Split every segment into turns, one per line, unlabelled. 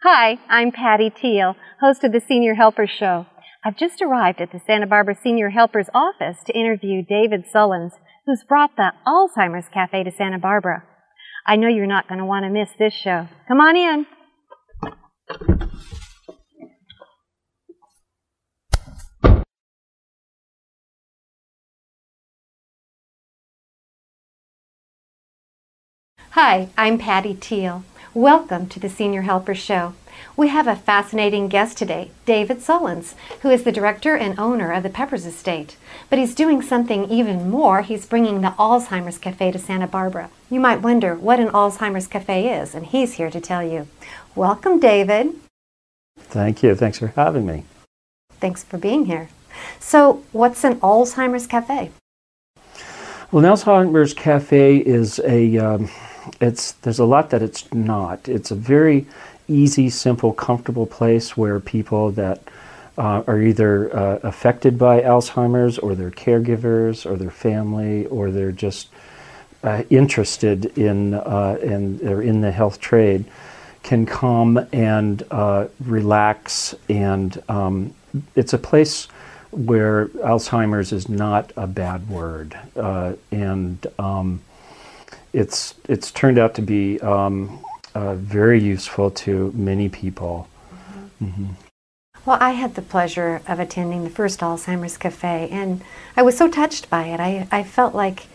Hi, I'm Patti Teel, host of the Senior Helpers Show. I've just arrived at the Santa Barbara Senior Helpers office to interview David Sullins, who's brought the Alzheimer's Cafe to Santa Barbara. I know you're not going to want to miss this show. Come on in. Hi, I'm Patti Teel. Welcome to the Senior Helpers Show. We have a fascinating guest today, David Sullins, who is the director and owner of the Peppers Estate. But he's doing something even more. He's bringing the Alzheimer's Cafe to Santa Barbara. You might wonder what an Alzheimer's Cafe is, and he's here to tell you. Welcome, David.
Thank you. Thanks for having me.
Thanks for being here. So, what's an Alzheimer's Cafe?
Well, an Alzheimer's Cafe is there's a lot that it's not. It's a very easy, simple, comfortable place where people that are either affected by Alzheimer's, or their caregivers, or their family, or they're just interested in they're in the health trade, can come and relax. And it's a place where Alzheimer's is not a bad word, it's turned out to be very useful to many people. Mm-hmm.
Well, I had the pleasure of attending the first Alzheimer's Cafe, and I was so touched by it. I felt like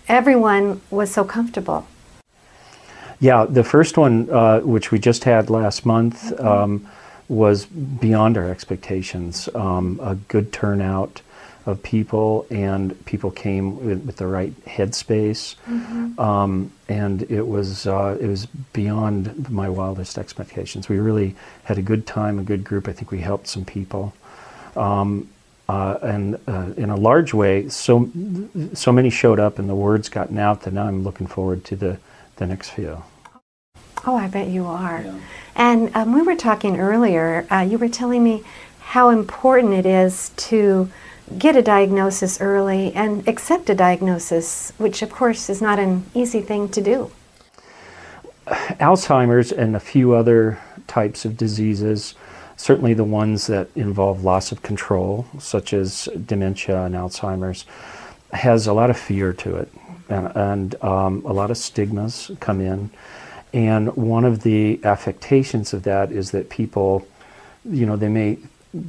everyone was so comfortable.
Yeah, the first one, which we just had last month, was beyond our expectations. A good turnout of people, and people came with the right headspace, and it was beyond my wildest expectations. We really had a good time, a good group. I think we helped some people, and in a large way, so many showed up, and the word's gotten out that now I'm looking forward to the next few.
Oh, I bet you are.
Yeah.
And we were talking earlier, you were telling me how important it is to get a diagnosis early and accept a diagnosis, which of course is not an easy thing to do.
Alzheimer's and a few other types of diseases, certainly the ones that involve loss of control, such as dementia and Alzheimer's, has a lot of fear to it, and a lot of stigmas come in. And one of the affectations of that is that people, they may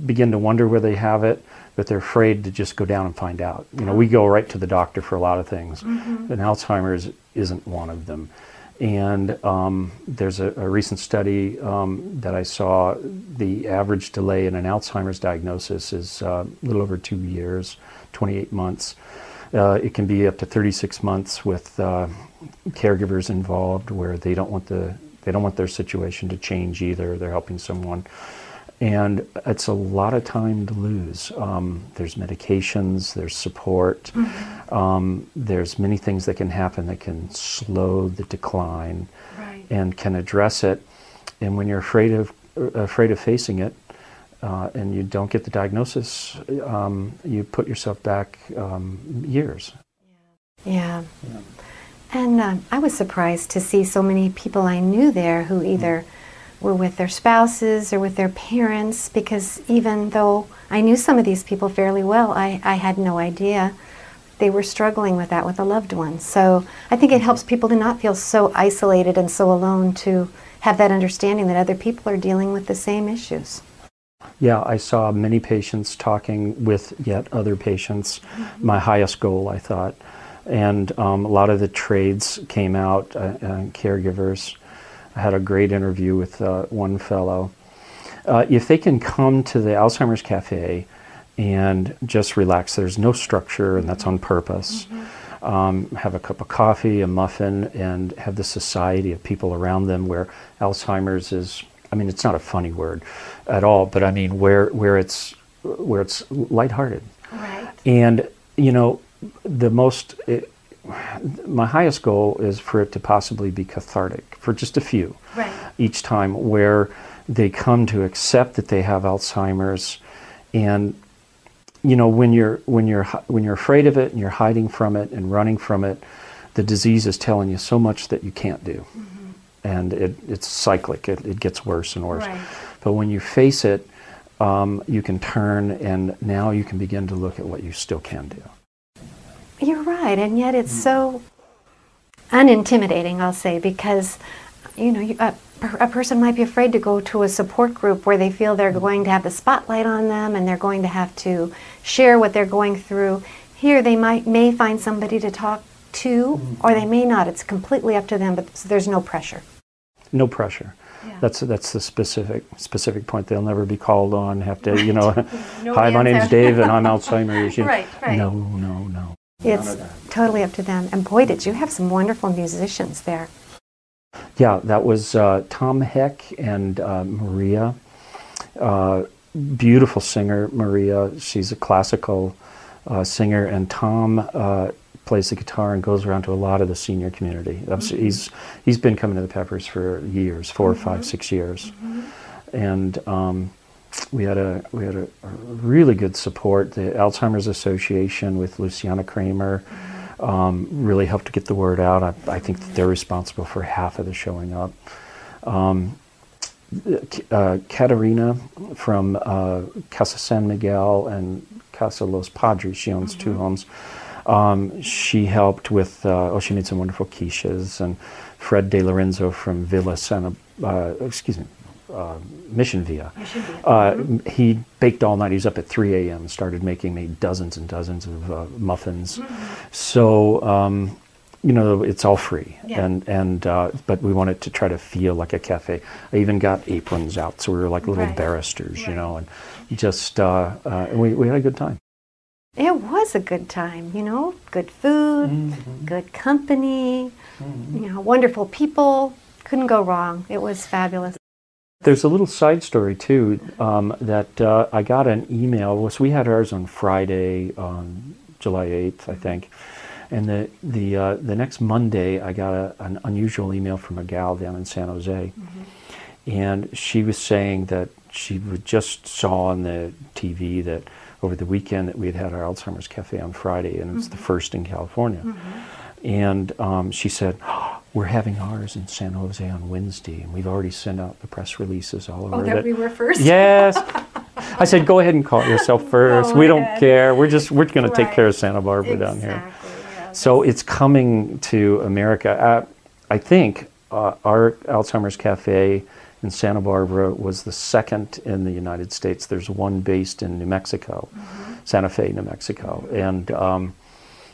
begin to wonder where they have it, but they're afraid to just go down and find out. We go right to the doctor for a lot of things, and Alzheimer's isn't one of them. And there's a recent study that I saw. The average delay in an Alzheimer's diagnosis is a little over 2 years, 28 months. It can be up to 36 months with caregivers involved, where they don't want their situation to change either. They're helping someone. And it's a lot of time to lose. There's medications, there's support, there's many things that can happen that can slow the decline, and can address it. And when you're afraid of facing it, and you don't get the diagnosis, you put yourself back years.
Yeah. And I was surprised to see so many people I knew there who either were with their spouses or with their parents, because even though I knew some of these people fairly well, I had no idea they were struggling with that with a loved one. So I think it helps people to not feel so isolated and so alone, to have that understanding that other people are dealing with the same issues.
Yeah, I saw many patients talking with yet other patients. My highest goal, I thought. And a lot of the trades came out, caregivers. I had a great interview with one fellow. If they can come to the Alzheimer's Cafe and just relax, there's no structure, and that's on purpose. Have a cup of coffee, a muffin, and have the society of people around them, where Alzheimer's is, it's not a funny word at all, but where it's lighthearted.
Right.
And my highest goal is for it to possibly be cathartic for just a few, each time, where they come to accept that they have Alzheimer's. And when you're afraid of it and you're hiding from it and running from it, the disease is telling you so much that you can't do. and it's cyclic. It gets worse and worse.
Right.
But when you face it, you can turn, and now you can begin to look at what you still can do.
You're right, and yet it's so unintimidating, I'll say, because a person might be afraid to go to a support group where they feel they're going to have the spotlight on them and they're going to have to share what they're going through. Here they may find somebody to talk to, or they may not. It's completely up to them, but there's no pressure.
No pressure. Yeah. That's the specific point. They'll never be called on, have to, hi, my name's Dave and I'm Alzheimer's.
Right.
No.
It's totally up to them. And boy, did you have some wonderful musicians there.
Yeah, that was Tom Heck and Maria. Beautiful singer, Maria. She's a classical singer, and Tom plays the guitar and goes around to a lot of the senior community. He's been coming to the Peppers for years, 4, 5, 6 years, and we had a really good support. The Alzheimer's Association with Luciana Kramer really helped to get the word out. I think that they're responsible for half of the showing up. Katerina from Casa San Miguel and Casa Los Padres, she owns 2 homes. She helped with, she made some wonderful quiches, and Fred De Lorenzo from Mission Villa. He baked all night. He was up at 3 a.m. started made dozens and dozens of muffins. So, it's all free. Yeah. And but we wanted to try to feel like a cafe. I even got aprons out, so we were like little barristers, and just, we had a good time.
It was a good time, good food, good company, wonderful people. Couldn't go wrong. It was fabulous.
There's a little side story too, that I got an email. So we had ours on Friday, on July 8th, I think. And the next Monday, I got an unusual email from a gal down in San Jose. And she was saying that she just saw on the TV that over the weekend that we had our Alzheimer's Cafe on Friday, and it's the first in California. And she said, we're having ours in San Jose on Wednesday, and we've already sent out the press releases all over.
Oh, that we were first?
Yes. I said, go ahead and call it yourself first. We don't care. We're going to take care of Santa Barbara down here. Yeah, so it's coming to America. I think our Alzheimer's Cafe in Santa Barbara was the second in the United States. There's one based in New Mexico, Santa Fe, New Mexico. And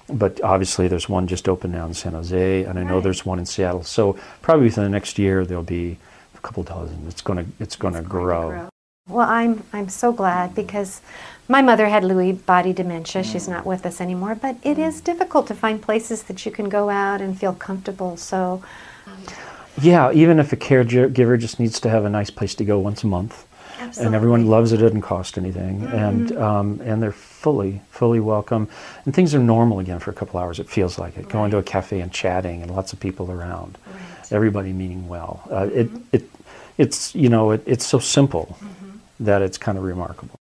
but obviously there's one just opened now in San Jose, and I know there's one in Seattle. So probably within the next year there'll be a couple dozen. It's going to grow.
Well, I'm so glad, because my mother had Lewy body dementia. She's not with us anymore, but it is difficult to find places that you can go out and feel comfortable. So
yeah, even if a caregiver just needs to have a nice place to go once a month. Absolutely. And everyone loves it, doesn't cost anything, and they're fully
welcome,
and things are normal again for a couple hours. It feels like it. Going to a cafe and chatting, and lots of people around, everybody meaning well. It's so simple that it's kind of remarkable.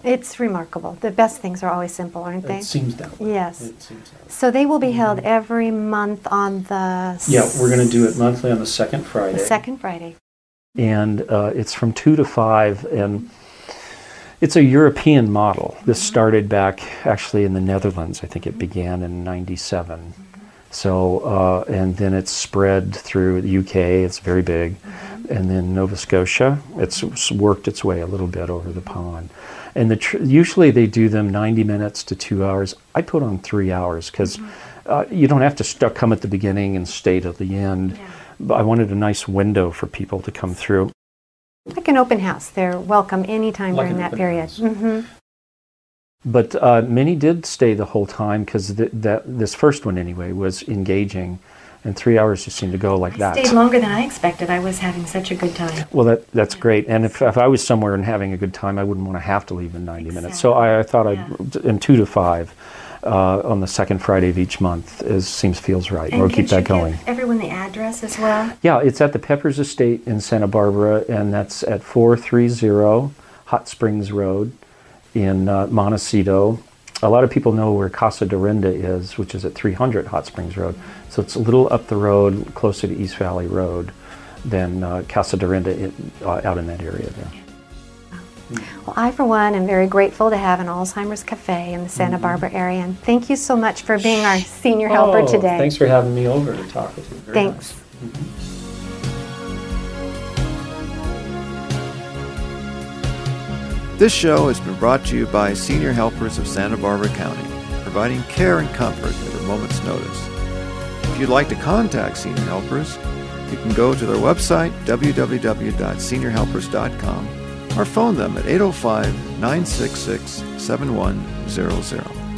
It's remarkable. The best things are always simple, aren't they?
It seems that way.
Yes.
It seems that way.
So they will be held every month on the...
Yeah, we're going to do it monthly on the second Friday.
The second Friday.
And it's from 2 to 5, and it's a European model. This started back actually in the Netherlands. I think it began in '97. So, and then it's spread through the UK. It's very big. And then Nova Scotia. It's worked its way a little bit over the pond. And usually they do them 90 minutes to 2 hours. I put on 3 hours because you don't have to come at the beginning and stay till the end. Yeah. But I wanted a nice window for people to come through.
Like an open house. They're welcome anytime during that period.
But many did stay the whole time, because this first one anyway was engaging, and 3 hours just seemed to go like that.
I stayed longer than I expected. I was having such a good time.
Well, that's great. And if I was somewhere and having a good time, I wouldn't want to have to leave in 90 minutes. So I thought in 2 to 5 on the second Friday of each month feels right.
And
we'll keep that going.
Give everyone the address as well?
Yeah, it's at the Peppers Estate in Santa Barbara, and that's at 430 Hot Springs Road in Montecito. A lot of people know where Casa Dorinda is, which is at 300 Hot Springs Road. So it's a little up the road, closer to East Valley Road. than Casa Dorinda out in that area there.
Well, I, for one, am very grateful to have an Alzheimer's cafe in the Santa Barbara area, and thank you so much for being our senior helper today.
Thanks for having me over to talk with you. Very
Thanks.
nice.
This show has been brought to you by Senior Helpers of Santa Barbara County, providing care and comfort at a moment's notice. If you'd like to contact Senior Helpers, you can go to their website, www.seniorhelpers.com, or phone them at 805-966-7100.